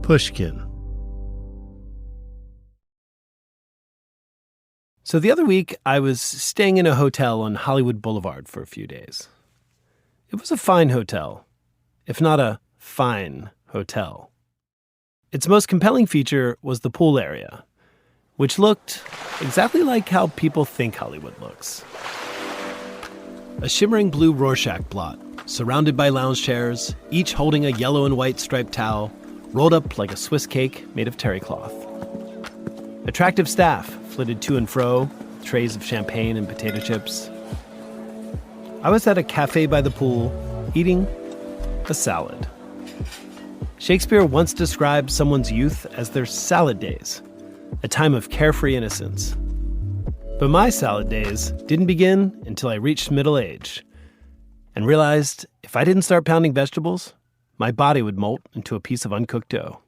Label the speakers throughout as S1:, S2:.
S1: Pushkin. So the other week, I was staying in a hotel on Hollywood Boulevard for a few days. It was a fine hotel, if not a fine hotel. Its most compelling feature was the pool area, which looked exactly like how people think Hollywood looks. A shimmering blue Rorschach blot, surrounded by lounge chairs, each holding a yellow and white striped towel, rolled up like a Swiss cake made of terry cloth. Attractive staff flitted to and fro, with trays of champagne and potato chips. I was at a cafe by the pool, eating a salad. Shakespeare once described someone's youth as their salad days, a time of carefree innocence. But my salad days didn't begin until I reached middle age and realized if I didn't start pounding vegetables, my body would molt into a piece of uncooked dough.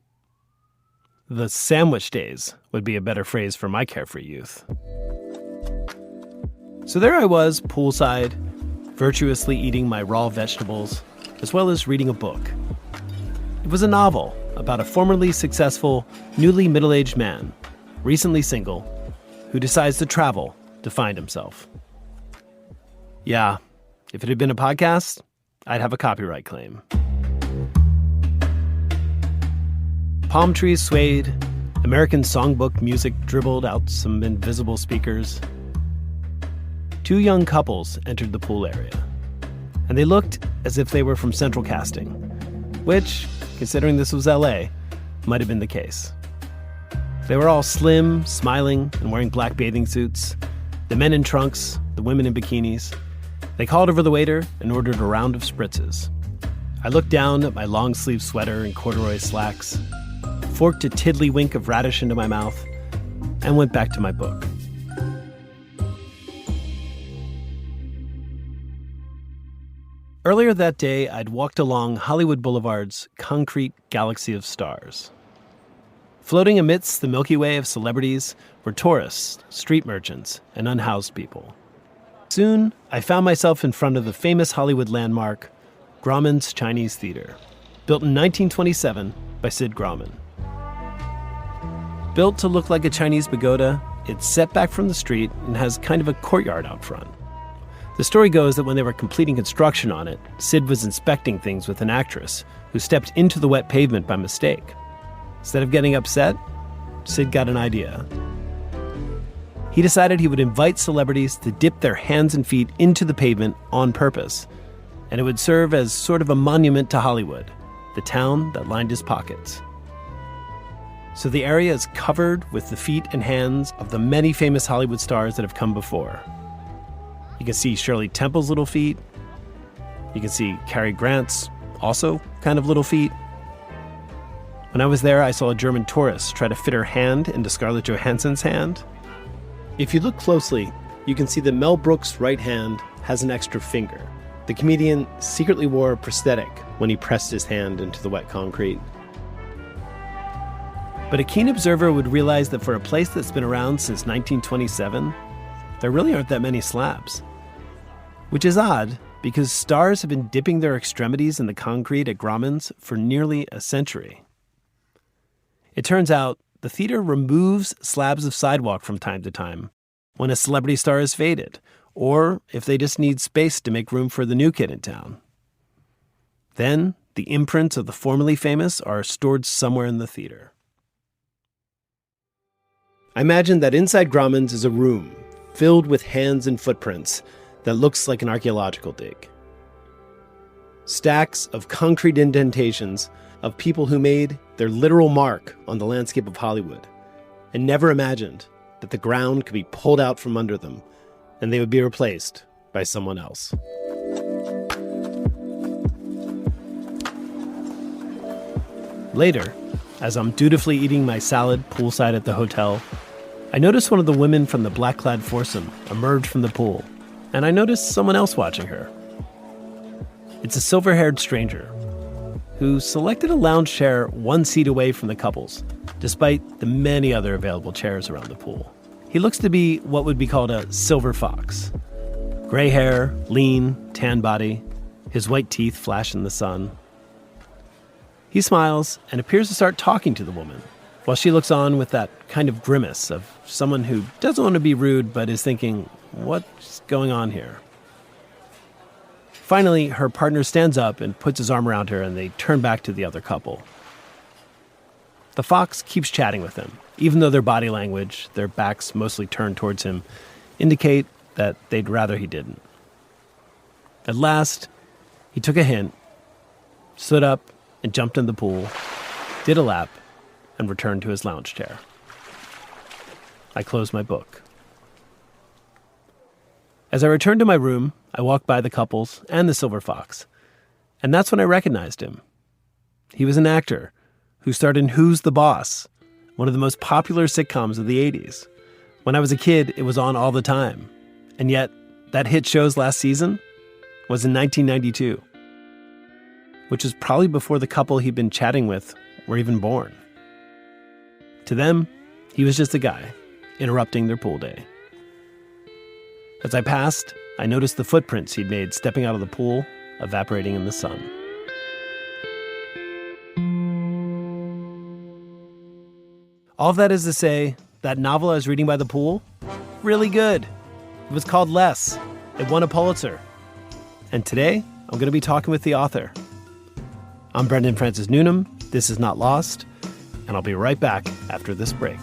S1: The sandwich days would be a better phrase for my carefree youth. So there I was, poolside, virtuously eating my raw vegetables, as well as reading a book. It was a novel about a formerly successful, newly middle-aged man, recently single, who decides to travel to find himself. Yeah, if it had been a podcast, I'd have a copyright claim. Palm trees swayed, American songbook music dribbled out some invisible speakers. Two young couples entered the pool area, and they looked as if they were from Central Casting, which, considering this was LA, might have been the case. They were all slim, smiling, and wearing black bathing suits, the men in trunks, the women in bikinis. They called over the waiter and ordered a round of spritzes. I looked down at my long-sleeve sweater and corduroy slacks, forked a tiddlywink of radish into my mouth, and went back to my book. Earlier that day, I'd walked along Hollywood Boulevard's concrete galaxy of stars. Floating amidst the Milky Way of celebrities were tourists, street merchants, and unhoused people. Soon, I found myself in front of the famous Hollywood landmark, Grauman's Chinese Theater, built in 1927 by Sid Grauman. Built to look like a Chinese pagoda, it's set back from the street and has kind of a courtyard out front. The story goes that when they were completing construction on it, Sid was inspecting things with an actress who stepped into the wet pavement by mistake. Instead of getting upset, Sid got an idea. He decided he would invite celebrities to dip their hands and feet into the pavement on purpose, and it would serve as sort of a monument to Hollywood, the town that lined his pockets. So the area is covered with the feet and hands of the many famous Hollywood stars that have come before. You can see Shirley Temple's little feet. You can see Cary Grant's also kind of little feet. When I was there, I saw a German tourist try to fit her hand into Scarlett Johansson's hand. If you look closely, you can see that Mel Brooks' right hand has an extra finger. The comedian secretly wore a prosthetic when he pressed his hand into the wet concrete. But a keen observer would realize that for a place that's been around since 1927, there really aren't that many slabs. Which is odd, because stars have been dipping their extremities in the concrete at Grauman's for nearly a century. It turns out the theater removes slabs of sidewalk from time to time when a celebrity star is faded, or if they just need space to make room for the new kid in town. Then, the imprints of the formerly famous are stored somewhere in the theater. I imagine that inside Grauman's is a room filled with hands and footprints that looks like an archaeological dig. Stacks of concrete indentations of people who made their literal mark on the landscape of Hollywood and never imagined that the ground could be pulled out from under them and they would be replaced by someone else. Later, as I'm dutifully eating my salad poolside at the hotel, I noticed one of the women from the black-clad foursome emerge from the pool, and I noticed someone else watching her. It's a silver-haired stranger who selected a lounge chair one seat away from the couples, despite the many other available chairs around the pool. He looks to be what would be called a silver fox. Gray hair, lean, tan body, his white teeth flash in the sun. He smiles and appears to start talking to the woman, while she looks on with that kind of grimace of someone who doesn't want to be rude but is thinking, what's going on here? Finally, her partner stands up and puts his arm around her, and they turn back to the other couple. The fox keeps chatting with him, even though their body language, their backs mostly turned towards him, indicate that they'd rather he didn't. At last, he took a hint, stood up and jumped in the pool, did a lap, and returned to his lounge chair. I closed my book. As I returned to my room, I walked by the couples and the silver fox, and that's when I recognized him. He was an actor who starred in Who's the Boss, one of the most popular sitcoms of the 80s. When I was a kid, it was on all the time, and yet that hit show's last season was in 1992, which is probably before the couple he'd been chatting with were even born. To them, he was just a guy interrupting their pool day. As I passed, I noticed the footprints he'd made stepping out of the pool, evaporating in the sun. All of that is to say, that novel I was reading by the pool, really good. It was called Less. It won a Pulitzer. And today, I'm going to be talking with the author. I'm Brendan Francis Newnam. This is Not Lost. And I'll be right back after this break.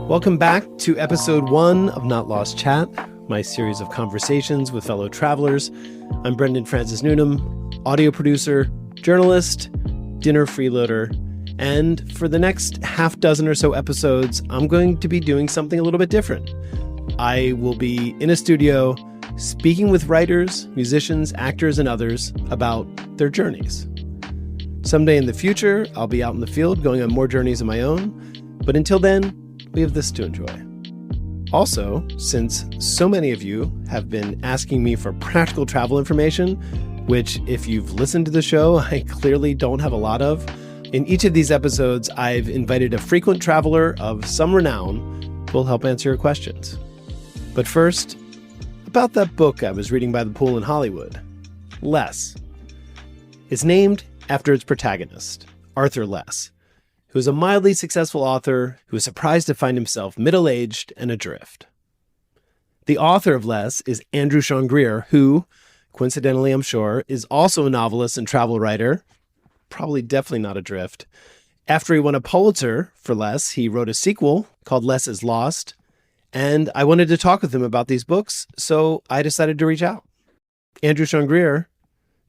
S1: Welcome back to episode 1 of Not Lost Chat, my series of conversations with fellow travelers. I'm Brendan Francis Newnam, audio producer, journalist, dinner freeloader, and for the next half dozen or so episodes, I'm going to be doing something a little bit different. I will be in a studio speaking with writers, musicians, actors, and others about their journeys. Someday in the future, I'll be out in the field going on more journeys of my own, but until then, we have this to enjoy. Also, since so many of you have been asking me for practical travel information, which if you've listened to the show, I clearly don't have a lot of, in each of these episodes, I've invited a frequent traveler of some renown who will help answer your questions. But first, about that book I was reading by the pool in Hollywood, Less. It's named after its protagonist, Arthur Less, who is a mildly successful author who is surprised to find himself middle-aged and adrift. The author of Less is Andrew Sean Greer, who, coincidentally I'm sure, is also a novelist and travel writer, probably definitely not adrift. After he won a Pulitzer for Less, he wrote a sequel called Less is Lost, and I wanted to talk with him about these books, so I decided to reach out. Andrew Sean Greer,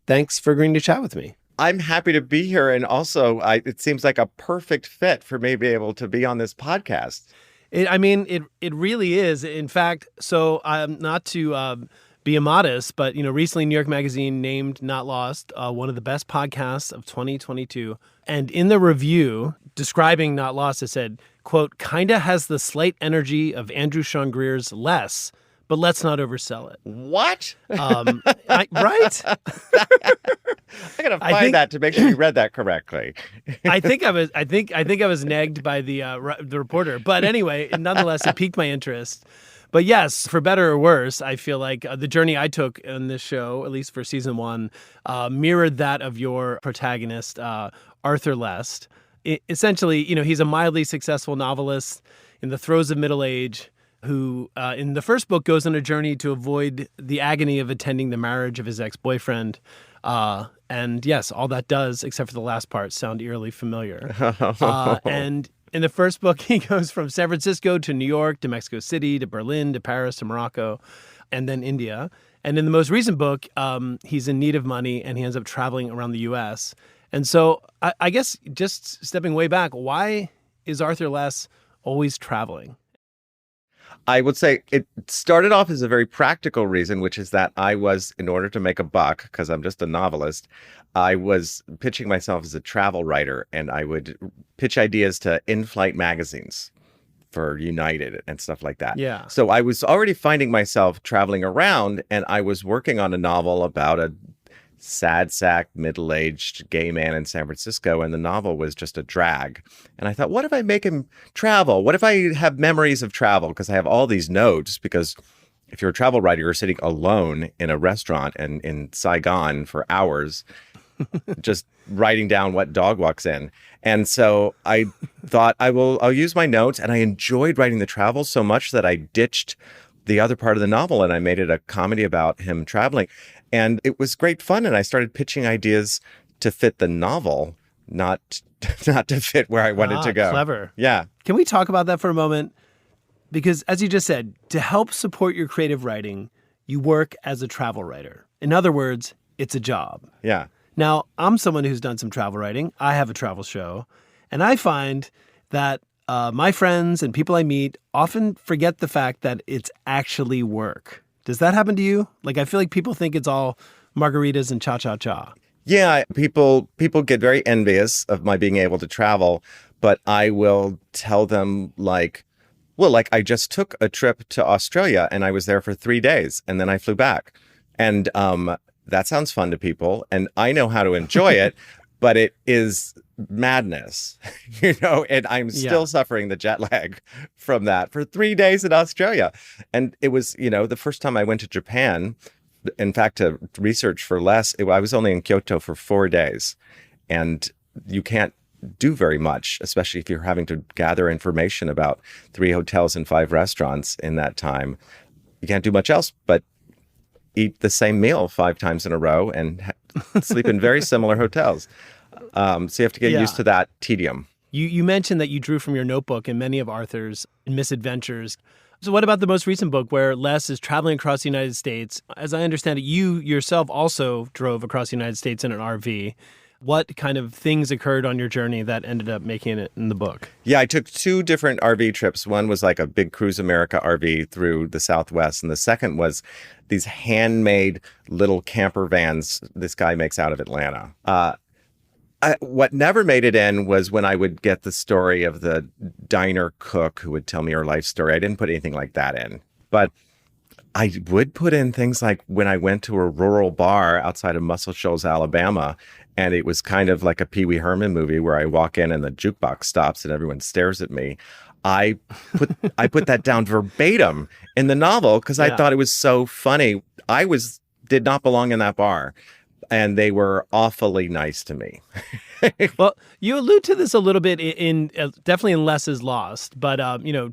S1: thanks for agreeing to chat with me.
S2: I'm happy to be here, and also it seems like a perfect fit for me to be able to be on this podcast.
S1: It really is. In fact, so not to be immodest, but recently New York Magazine named Not Lost one of the best podcasts of 2022. And in the review describing Not Lost, it said, quote, kinda has the slight energy of Andrew Sean Greer's Less, but let's not oversell it.
S2: What?
S1: Right?
S2: I gotta find that to make sure you read that correctly.
S1: I think I was negged by the reporter, but anyway, nonetheless, it piqued my interest. But yes, for better or worse, I feel like the journey I took in this show, at least for season 1, mirrored that of your protagonist, Arthur Less. Essentially, he's a mildly successful novelist in the throes of middle age who, in the first book, goes on a journey to avoid the agony of attending the marriage of his ex-boyfriend. And yes, all that does, except for the last part, sound eerily familiar. And in the first book, he goes from San Francisco to New York to Mexico City to Berlin to Paris to Morocco and then India. And in the most recent book, he's in need of money and he ends up traveling around the U.S. And so I guess just stepping way back, why is Arthur Less always traveling?
S2: I would say it started off as a very practical reason, which is that I was, in order to make a buck, because I'm just a novelist, I was pitching myself as a travel writer, and I would pitch ideas to in-flight magazines for United and stuff like that.
S1: Yeah.
S2: So I was already finding myself traveling around, and I was working on a novel about a sad sack, middle-aged gay man in San Francisco, and the novel was just a drag. And I thought, what if I make him travel? What if I have memories of travel? Because I have all these notes, because if you're a travel writer, you're sitting alone in a restaurant and in Saigon for hours, just writing down what dog walks in. And so I thought I'll use my notes, and I enjoyed writing the travel so much that I ditched the other part of the novel and I made it a comedy about him traveling. And it was great fun. And I started pitching ideas to fit the novel, not to fit where I wanted to go.
S1: Clever.
S2: Yeah.
S1: Can we talk about that for a moment? Because as you just said, to help support your creative writing, you work as a travel writer. In other words, it's a job.
S2: Yeah.
S1: Now, I'm someone who's done some travel writing. I have a travel show. And I find that my friends and people I meet often forget the fact that it's actually work. Does that happen to you? Like, I feel like people think it's all margaritas and cha-cha-cha.
S2: Yeah, people get very envious of my being able to travel, but I will tell them like I just took a trip to Australia and I was there for 3 days and then I flew back. And that sounds fun to people and I know how to enjoy it, but it is madness, and I'm still suffering the jet lag from that for 3 days in Australia. And it was, the first time I went to Japan, in fact, to research for Less, I was only in Kyoto for 4 days. And you can't do very much, especially if you're having to gather information about 3 hotels and 5 restaurants in that time. You can't do much else but eat the same meal 5 times in a row and sleep in very similar hotels. So you have to get used to that tedium.
S1: You mentioned that you drew from your notebook and many of Arthur's misadventures. So what about the most recent book where Les is traveling across the United States? As I understand it, you yourself also drove across the United States in an RV. What kind of things occurred on your journey that ended up making it in the book?
S2: Yeah, I took 2 different RV trips. One was like a big Cruise America RV through the Southwest. And the second was these handmade little camper vans this guy makes out of Atlanta. What never made it in was when I would get the story of the diner cook who would tell me her life story. I didn't put anything like that in. But I would put in things like when I went to a rural bar outside of Muscle Shoals, Alabama, and it was kind of like a Pee Wee Herman movie where I walk in and the jukebox stops and everyone stares at me. I put that down verbatim in the novel because I thought it was so funny. I did not belong in that bar. And they were awfully nice to me.
S1: Well, you allude to this a little bit in definitely in Less is Lost, but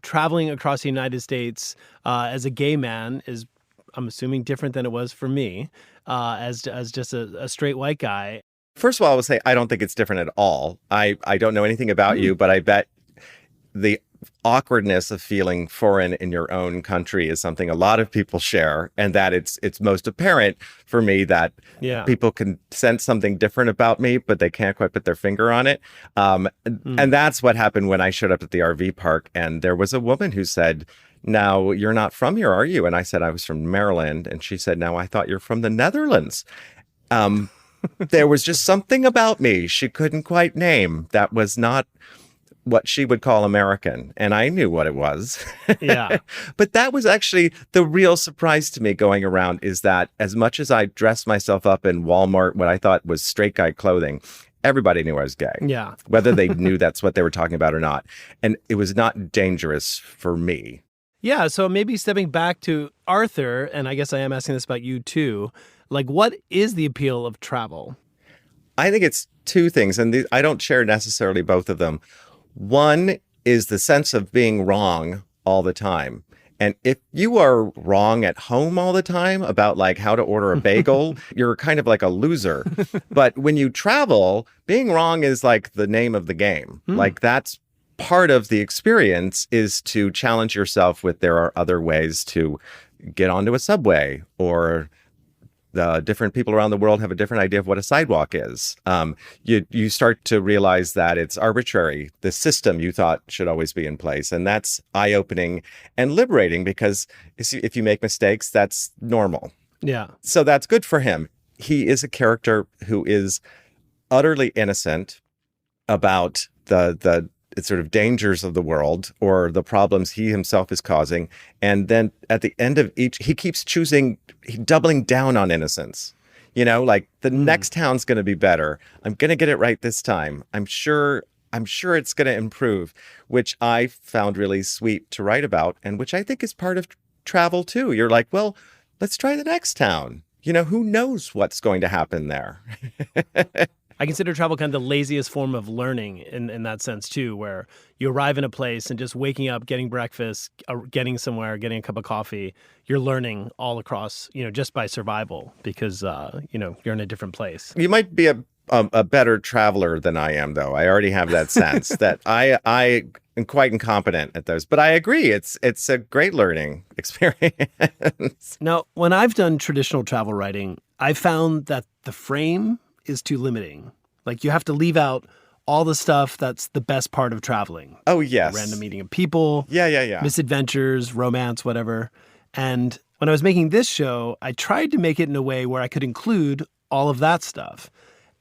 S1: traveling across the United States as a gay man is, I'm assuming, different than it was for me as just a straight white guy.
S2: First of all, I would say I don't think it's different at all. I don't know anything about you, but I bet the awkwardness of feeling foreign in your own country is something a lot of people share, and that it's most apparent for me that people can sense something different about me, but they can't quite put their finger on it. And that's what happened when I showed up at the RV park, and there was a woman who said, "Now, you're not from here, are you?" And I said I was from Maryland, and she said, "Now, I thought you're from the Netherlands." There was just something about me she couldn't quite name that was not what she would call American. And I knew what it was.
S1: Yeah.
S2: But that was actually the real surprise to me going around, is that as much as I dressed myself up in Walmart, what I thought was straight guy clothing, everybody knew I was gay.
S1: Yeah.
S2: Whether they knew that's what they were talking about or not. And it was not dangerous for me.
S1: Yeah. So maybe stepping back to Arthur, and I guess I am asking this about you too, like, what is the appeal of travel?
S2: I think it's 2 things, and I don't share necessarily both of them. One is the sense of being wrong all the time. And if you are wrong at home all the time about like how to order a bagel, you're kind of like a loser. But when you travel, being wrong is like the name of the game. Like that's part of the experience, is to challenge yourself with there are other ways to get onto a subway, or the different people around the world have a different idea of what a sidewalk is. You start to realize that it's arbitrary. The system you thought should always be in place. And that's eye-opening and liberating, because if you make mistakes, that's normal.
S1: Yeah.
S2: So that's good for him. He is a character who is utterly innocent about the sort of dangers of the world or the problems he himself is causing. And then at the end of each, he keeps doubling down on innocence. Like the next town's going to be better. I'm going to get it right this time. I'm sure it's going to improve, which I found really sweet to write about, and which I think is part of travel too. You're like, well, let's try the next town. Who knows what's going to happen there?
S1: I consider travel kind of the laziest form of learning in that sense too, where you arrive in a place and just waking up, getting breakfast, getting somewhere, getting a cup of coffee, you're learning all across, just by survival because, you're in a different place.
S2: You might be a better traveler than I am, though. I already have that sense that I am quite incompetent at those. But I agree, it's a great learning experience.
S1: Now, when I've done traditional travel writing, I found that the frame is too limiting. Like you have to leave out all the stuff that's the best part of traveling.
S2: Oh, yes.
S1: Random meeting of people.
S2: Yeah.
S1: Misadventures, romance, whatever. And when I was making this show, I tried to make it in a way where I could include all of that stuff.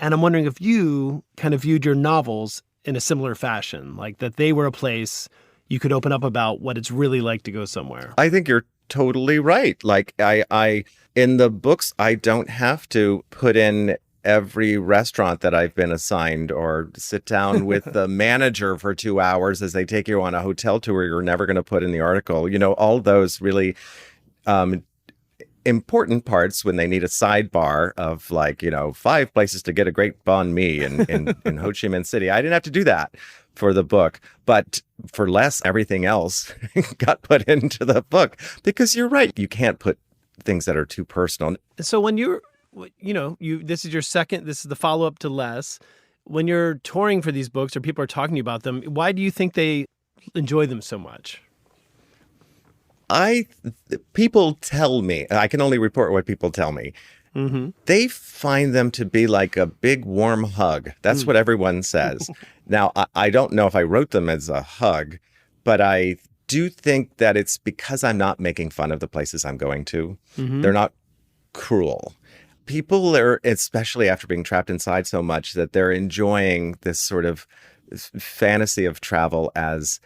S1: And I'm wondering if you kind of viewed your novels in a similar fashion, like that they were a place you could open up about what it's really like to go somewhere.
S2: I think you're totally right. Like I in the books, I don't have to put in every restaurant that I've been assigned or sit down with the manager for 2 hours as they take you on a hotel tour you're never going to put in the article. All those really important parts when they need a sidebar of 5 places to get a great banh mi in Ho Chi Minh City. I didn't have to do that for the book, but for less, everything else got put into the book because you're right. You can't put things that are too personal.
S1: So when this is the follow-up to Less. When you're touring for these books or people are talking to you about them, why do you think they enjoy them so much?
S2: People tell me, I can only report what people tell me. Mm-hmm. They find them to be like a big warm hug. That's what everyone says. Now, I don't know if I wrote them as a hug, but I do think that it's because I'm not making fun of the places I'm going to. Mm-hmm. They're not cruel. People are, especially after being trapped inside so much, that they're enjoying this sort of fantasy of travel as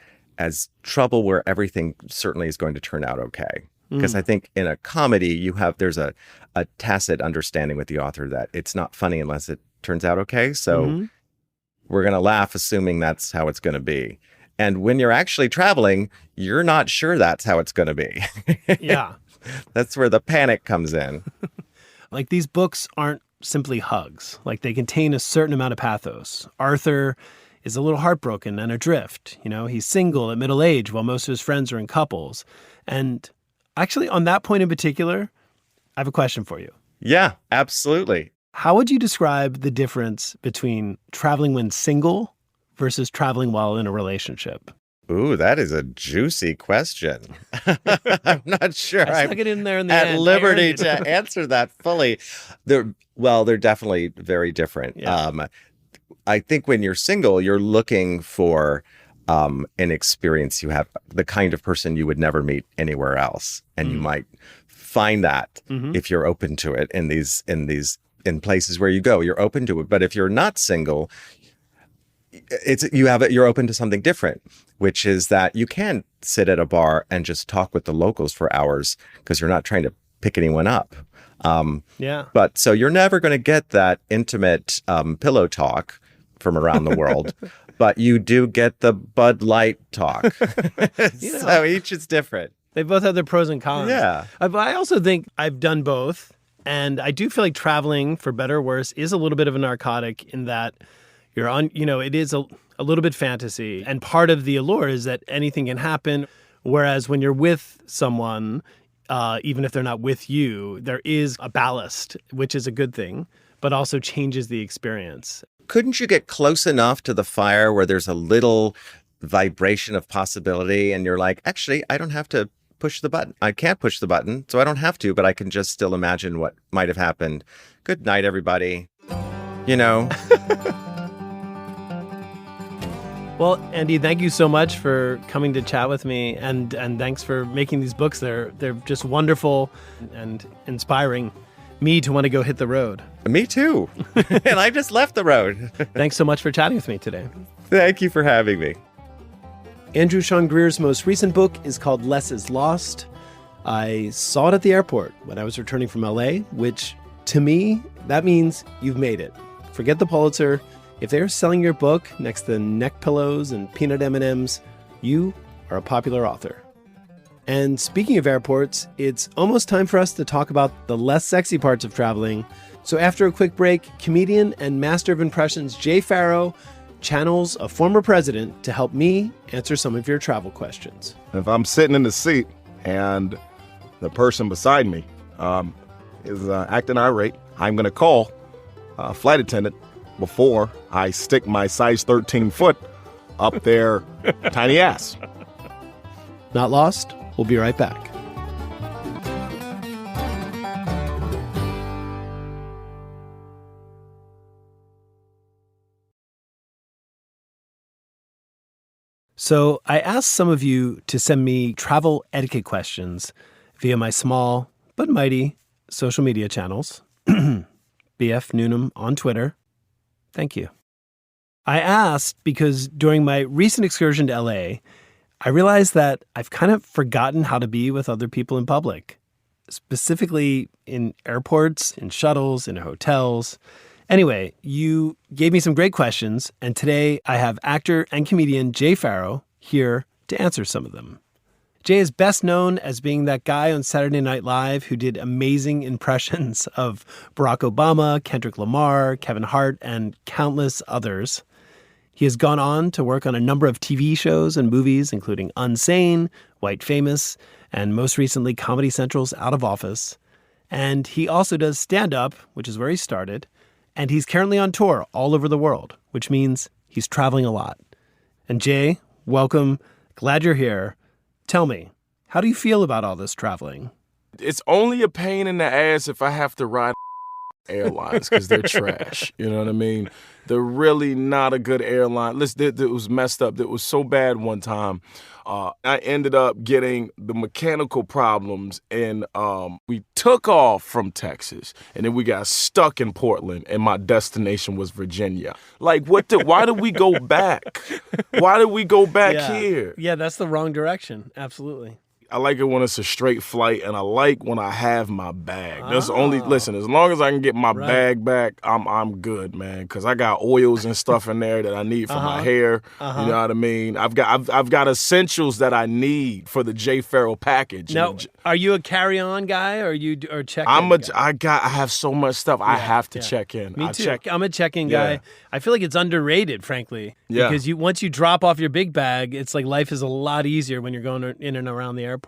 S2: trouble where everything certainly is going to turn out okay. Because I think in a comedy, there's a tacit understanding with the author that it's not funny unless it turns out okay. So we're going to laugh assuming that's how it's going to be. And when you're actually traveling, you're not sure that's how it's going to be.
S1: Yeah.
S2: That's where the panic comes in.
S1: Like these books aren't simply hugs. Like they contain a certain amount of pathos. Arthur is a little heartbroken and adrift. He's single at middle age while most of his friends are in couples. And actually on that point in particular, I have a question for you.
S2: Yeah, absolutely.
S1: How would you describe the difference between traveling when single versus traveling while in a relationship?
S2: Ooh, that is a juicy question. I'm not sure
S1: I stuck it in there in the
S2: at
S1: end.
S2: liberty to answer that fully. They're definitely very different.
S1: Yeah.
S2: I think when you're single, you're looking for an experience. You have the kind of person you would never meet anywhere else, and you might find that if you're open to it in places where you go. You're open to it, but if you're not single, you're open to something different, which is that you can sit at a bar and just talk with the locals for hours because you're not trying to pick anyone up. But so you're never going to get that intimate pillow talk from around the world, but you do get the Bud Light talk. So each is different.
S1: They both have their pros and cons.
S2: Yeah.
S1: But I also think I've done both. And I do feel like traveling, for better or worse, is a little bit of a narcotic in that you're on, it is a little bit fantasy. And part of the allure is that anything can happen. Whereas when you're with someone, even if they're not with you, there is a ballast, which is a good thing, but also changes the experience.
S2: Couldn't you get close enough to the fire where there's a little vibration of possibility and you're like, actually, I don't have to push the button. I can't push the button, so I don't have to, but I can just still imagine what might have happened. Good night, everybody.
S1: Well, Andy, thank you so much for coming to chat with me, and thanks for making these books. They're just wonderful and inspiring me to want to go hit the road.
S2: Me too. And I just left the road.
S1: Thanks so much for chatting with me today.
S2: Thank you for having me.
S1: Andrew Sean Greer's most recent book is called Less is Lost. I saw it at the airport when I was returning from LA, which To me, that means you've made it. Forget the Pulitzer. If they're selling your book next to neck pillows and peanut M&Ms, you are a popular author. And speaking of airports, it's almost time for us to talk about the less sexy parts of traveling. So after a quick break, comedian and master of impressions Jay Pharoah channels a former president to help me answer some of your travel questions.
S3: If I'm sitting in the seat and the person beside me is acting irate, I'm going to call a flight attendant before I stick my size 13 foot up their tiny ass.
S1: Not lost? We'll be right back. So I asked some of you to send me travel etiquette questions via my small but mighty social media channels. BF Newnam on Twitter. Thank you. I asked because during my recent excursion to LA, I realized that I've kind of forgotten how to be with other people in public, specifically in airports, in shuttles, in hotels. Anyway, you gave me some great questions, and today I have actor and comedian Jay Pharoah here to answer some of them. Jay is best known as being that guy on Saturday Night Live who did amazing impressions of Barack Obama, Kendrick Lamar, Kevin Hart, and countless others. He has gone on to work on a number of TV shows and movies, including Unsane, White Famous, and most recently Comedy Central's Out of Office. And he also does stand-up, which is where he started. And he's currently on tour all over the world, which means he's traveling a lot. And Jay, welcome. Glad you're here. Tell me, how do you feel about all this traveling?
S4: It's only a pain in the ass if I have to ride airlines because they're trash. You know what I mean? They're really not a good airline. Listen, it was messed up. It was so bad one time. I ended up getting the mechanical problems, and we took off from Texas, and then we got stuck in Portland, and my destination was Virginia. Like, why did we go back? Why did we go back here?
S1: Yeah, that's the wrong direction. Absolutely.
S4: I like it when it's a straight flight, and I like when I have my bag. That's listen, as long as I can get my bag back, I'm good, man, because I got oils and stuff in there that I need for my hair. You know what I mean? I've got essentials that I need for the Jay Pharoah package.
S1: Now, are you a carry-on guy or check-in
S4: I have so much stuff. I have to check in.
S1: Me too. I'm a check-in guy. I feel like it's underrated, frankly.
S4: Yeah.
S1: Because once you drop off your big bag, it's like life is a lot easier when you're going in and around the airport.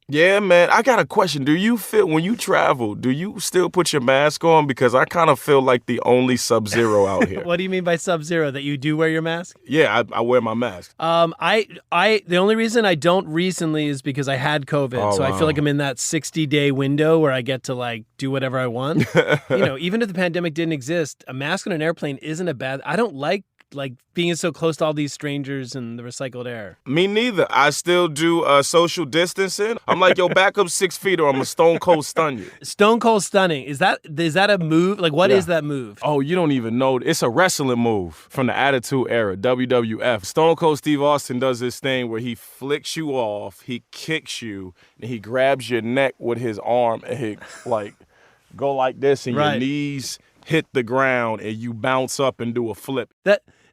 S4: Yeah, man. I got a question. Do you feel, when you travel, do you still put your mask on? Because I kind of feel like the only Sub-Zero out here.
S1: What do you mean by Sub-Zero? That you do wear your mask?
S4: Yeah, I wear my mask.
S1: The only reason I don't recently is because I had COVID. So I feel like I'm in that 60-day window where I get to like do whatever I want. Even if the pandemic didn't exist, a mask on an airplane isn't a bad. I don't like being so close to all these strangers and the recycled air.
S4: Me neither. I still do social distancing. I'm like, yo, back up 6 feet or I'm a stone cold stun you.
S1: Stone cold stunning. Is that a move? Like, what is that move?
S4: Oh, you don't even know. It's a wrestling move from the Attitude Era, WWF. Stone Cold Steve Austin does this thing where he flicks you off, he kicks you, and he grabs your neck with his arm and he go like this and your knees hit the ground and you bounce up and do a flip.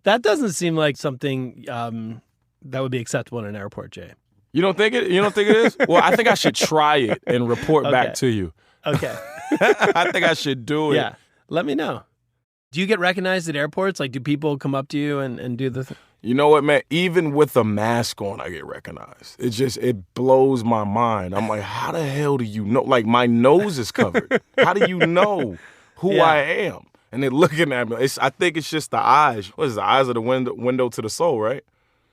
S1: That doesn't seem like something that would be acceptable in an airport, Jay.
S4: You don't think it is? Well, I think I should try it and report back to you.
S1: Okay.
S4: I think I should do it.
S1: Yeah. Let me know. Do you get recognized at airports? Like, do people come up to you and do the thing?
S4: You know what, man? Even with a mask on, I get recognized. It blows my mind. I'm like, how the hell do you know? Like, my nose is covered. How do you know who I am? And they're looking at me. I think it's just the eyes. What is the eyes of the window to the soul, right?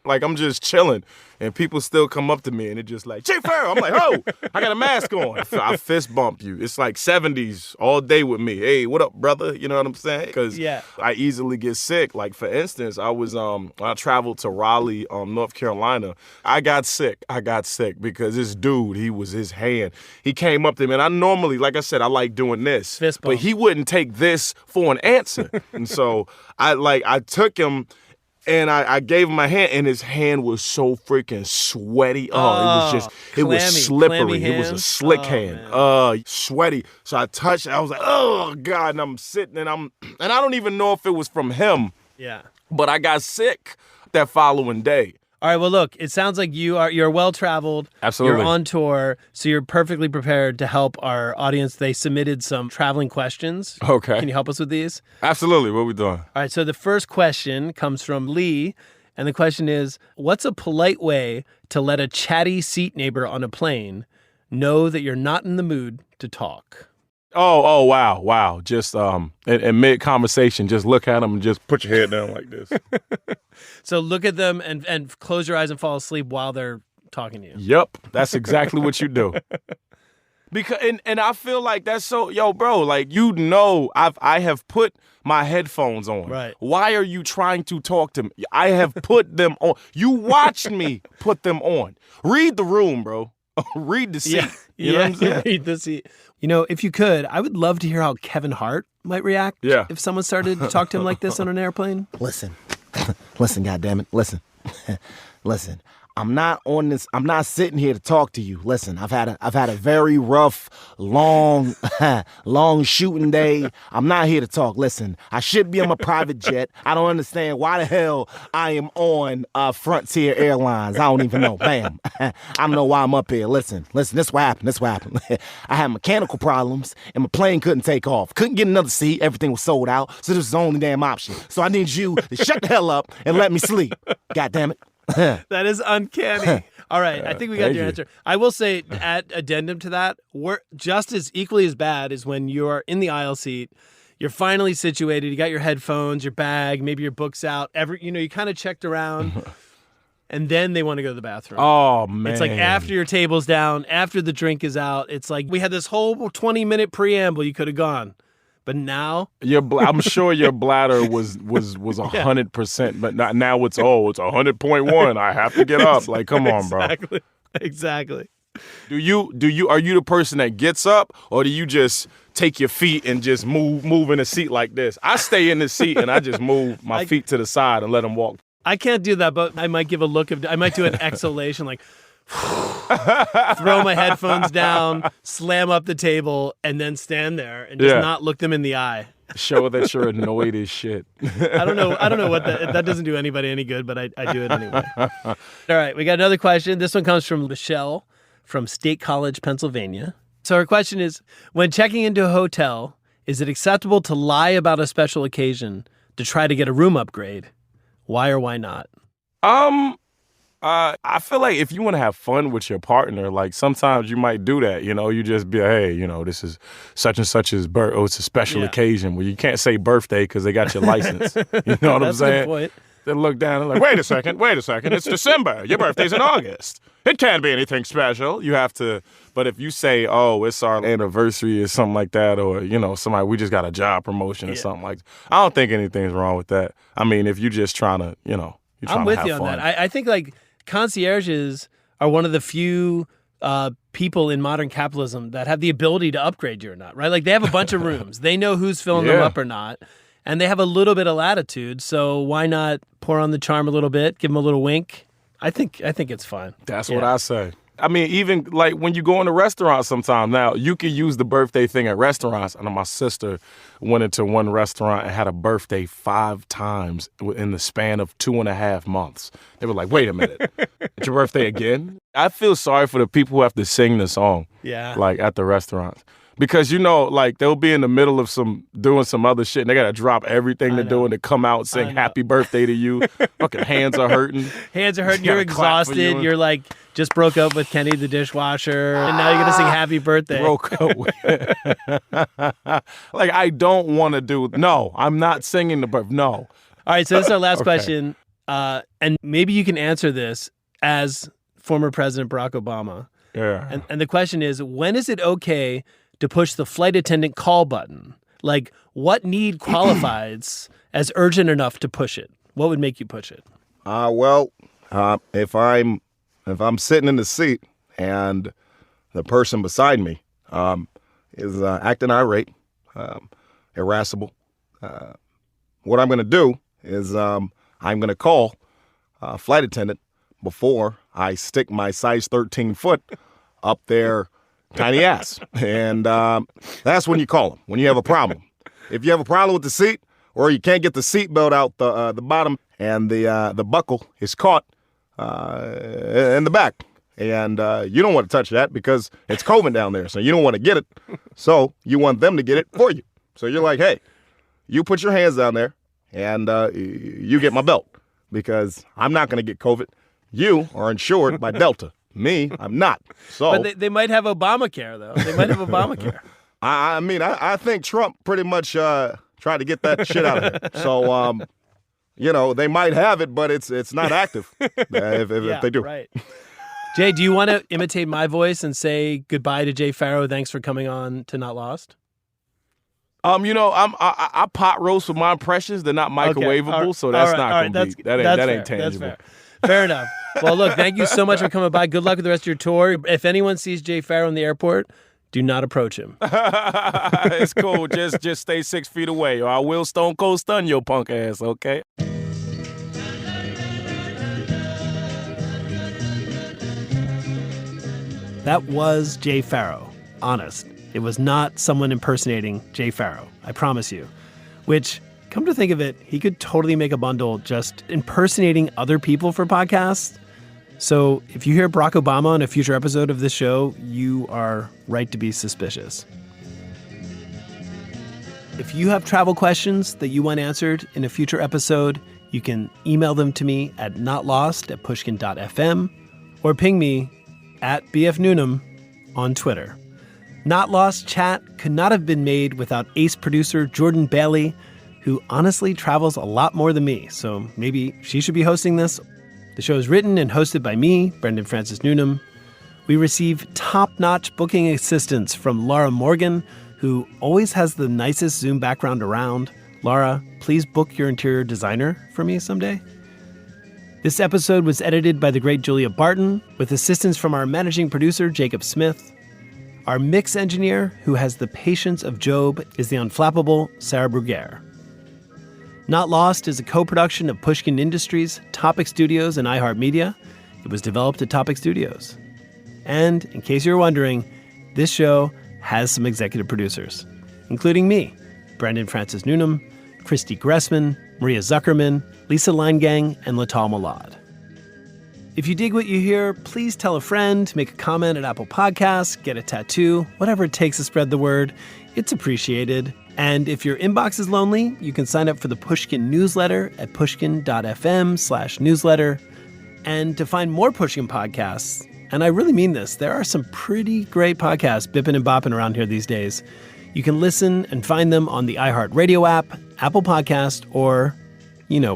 S4: Like, I'm just chilling, and people still come up to me, and they're just like, Jay Pharoah. I'm like, oh, I got a mask on. I fist bump you. It's like 70s all day with me. Hey, what up, brother? You know what I'm saying? Because I easily get sick. Like, for instance, I traveled to Raleigh, North Carolina. I got sick because this dude, his hand. He came up to me, and I normally, like I said, I like doing this.
S1: Fist bump.
S4: But he wouldn't take this for an answer. And so I took him. And I gave him my hand, and his hand was so freaking sweaty. It was slippery. It was a slick hand. Sweaty. So I touched it. I was like, oh God. And I'm sitting and I don't even know if it was from him.
S1: Yeah.
S4: But I got sick that following day.
S1: All right, well, look, it sounds like you're well-traveled.
S4: Absolutely.
S1: You're on tour, so you're perfectly prepared to help our audience. They submitted some traveling questions.
S4: Okay.
S1: Can you help us with these?
S4: Absolutely. What are we doing?
S1: All right, so the first question comes from Lee, and the question is, what's a polite way to let a chatty seat neighbor on a plane know that you're not in the mood to talk?
S4: Oh, wow. Just in mid-conversation, just look at them and just put your head down like this.
S1: So look at them and close your eyes and fall asleep while they're talking to you.
S4: Yep, that's exactly what you do. Because and I feel like that's so, bro, like, I have put my headphones on.
S1: Right.
S4: Why are you trying to talk to me? I have put them on. You watched me put them on. Read the room, bro. Read the seat. You know what I'm saying?
S1: Read the seat. If you could, I would love to hear how Kevin Hart might react if someone started to talk to him like this on an airplane.
S5: Listen, goddammit, listen. I'm not sitting here to talk to you. Listen, I've had a very rough, long shooting day. I'm not here to talk. Listen, I should be on my private jet. I don't understand why the hell I am on Frontier Airlines. I don't even know. Bam. I don't know why I'm up here. Listen, this is what happened. I had mechanical problems and my plane couldn't take off. Couldn't get another seat. Everything was sold out. So this was the only damn option. So I need you to shut the hell up and let me sleep. God damn it.
S1: That is uncanny. All right, I think we got your answer. I will say, add addendum to that, we're just as equally as bad as when you're in the aisle seat, you're finally situated, you got your headphones, your bag, maybe your book's out, you kind of checked around, and then they want to go to the bathroom.
S4: Oh, man.
S1: It's like after your table's down, after the drink is out, it's like we had this whole 20-minute preamble you could have gone. But now
S4: I'm sure your bladder was 100%, but now it's 100.1. I have to get up. Like, come on, bro.
S1: Exactly.
S4: Are you the person that gets up, or do you just take your feet and just move in a seat like this? I stay in the seat and I just move my feet to the side and let them walk.
S1: I can't do that, but I might give I might do an exhalation like throw my headphones down, slam up the table, and then stand there and just not look them in the eye.
S4: Show that you're annoyed as shit.
S1: I don't know what that doesn't do anybody any good, but I do it anyway. All right, we got another question. This one comes from Michelle from State College, Pennsylvania. So her question is, when checking into a hotel, is it acceptable to lie about a special occasion to try to get a room upgrade? Why or why not?
S4: I feel like if you want to have fun with your partner, like sometimes you might do that, you just be, hey, this is such and such's birth. Oh, it's a special occasion. Well, you can't say birthday because they got your license. You know what I'm saying?
S1: That's a good point.
S4: They look down and like, wait a second. It's December. Your birthday's in August. It can't be anything special. You have to, but if you say, oh, it's our anniversary or something like that, or, somebody, we just got a job promotion or something like that. I don't think anything's wrong with that. I mean, if you're just trying to, you're trying
S1: I'm with
S4: to have
S1: you on
S4: fun.
S1: that. I think like concierges are one of the few people in modern capitalism that have the ability to upgrade you or not, right? Like they have a bunch of rooms. They know who's filling them up or not. And they have a little bit of latitude. So why not pour on the charm a little bit, give them a little wink? I think it's fine.
S4: That's what I say. I mean, even like when you go in a restaurant sometimes, now you can use the birthday thing at restaurants. I know my sister went into one restaurant and had a birthday 5 times in the span of 2.5 months. They were like, wait a minute, it's your birthday again? I feel sorry for the people who have to sing the song like at the restaurants. Because, like they'll be in the middle of doing some other shit and they got to drop everything they're doing to come out and sing happy birthday to you. Fucking hands are hurting.
S1: You're exhausted. You're like just broke up with Kenny the dishwasher. And now you're going to sing happy birthday.
S4: Broke up. Like, I don't want to do. No, I'm not singing the birthday. No.
S1: All right. So this is our last question. And maybe you can answer this as former President Barack Obama.
S4: Yeah.
S1: And the question is, when is it okay to push the flight attendant call button? Like, what need qualifies as urgent enough to push it? What would make you push it?
S3: If I'm sitting in the seat and the person beside me is acting irate, irascible, what I'm going to do is I'm I'm going to call flight attendant before I stick my size 13 foot up their tiny ass. And that's when you call them, when you have a problem. If you have a problem with the seat, or you can't get the seat belt out the bottom and the buckle is caught in the back. And you don't want to touch that because it's COVID down there. So you don't want to get it. So you want them to get it for you. So you're like, hey, you put your hands down there and you get my belt because I'm not going to get COVID. You are insured by Delta. Me, I'm not. So,
S1: But they might have Obamacare, though. They might have Obamacare.
S3: I mean, I think Trump pretty much tried to get that shit out of here. So, they might have it, but it's not active if they do.
S1: Right. Jay, do you want to imitate my voice and say goodbye to Jay Pharoah? Thanks for coming on to Not Lost.
S4: I pot roast with my impressions. They're not microwavable, so that's not going to be. That ain't tangible.
S1: That's fair enough. Well, look, thank you so much for coming by. Good luck with the rest of your tour. If anyone sees Jay Pharoah in the airport, do not approach him.
S4: It's cool. Just stay 6 feet away, or I will stone cold stun your punk ass. Okay.
S1: That was Jay Pharoah. Honest. It was not someone impersonating Jay Pharoah. I promise you. Which, come to think of it, he could totally make a bundle just impersonating other people for podcasts. So if you hear Barack Obama on a future episode of this show, you are right to be suspicious. If you have travel questions that you want answered in a future episode, you can email them to me at notlost@pushkin.fm or ping me at BF Newnam on Twitter. Not Lost Chat could not have been made without ace producer Jordan Bailey, who honestly travels a lot more than me, so maybe she should be hosting this. The show is written and hosted by me, Brendan Francis Newnam. We receive top-notch booking assistance from Laura Morgan, who always has the nicest Zoom background around. Laura, please book your interior designer for me someday. This episode was edited by the great Julia Barton, with assistance from our managing producer, Jacob Smith. Our mix engineer, who has the patience of Job, is the unflappable Sarah Bruguiere. Not Lost is a co-production of Pushkin Industries, Topic Studios, and iHeartMedia. It was developed at Topic Studios. And, in case you're wondering, this show has some executive producers, including me, Brendan Francis Newnam, Christy Gressman, Maria Zuckerman, Lisa Leingang, and Latal Malad. If you dig what you hear, please tell a friend, make a comment at Apple Podcasts, get a tattoo, whatever it takes to spread the word. It's appreciated. And if your inbox is lonely, you can sign up for the Pushkin newsletter at pushkin.fm/newsletter. And to find more Pushkin podcasts, and I really mean this, there are some pretty great podcasts bipping and bopping around here these days. You can listen and find them on the iHeartRadio app, Apple Podcast, or you know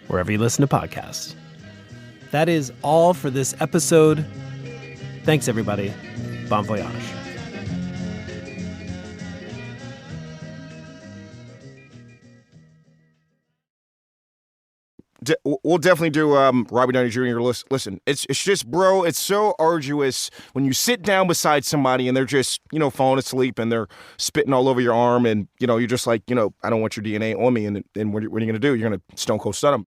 S1: wherever you listen to podcasts. That is all for this episode. Thanks, everybody. Bon voyage.
S3: We'll definitely do Robert Downey Jr. Listen, it's just, bro, it's so arduous when you sit down beside somebody and they're just, falling asleep and they're spitting all over your arm and, you're just like, I don't want your DNA on me. And what are you going to do? You're going to stone cold stun them.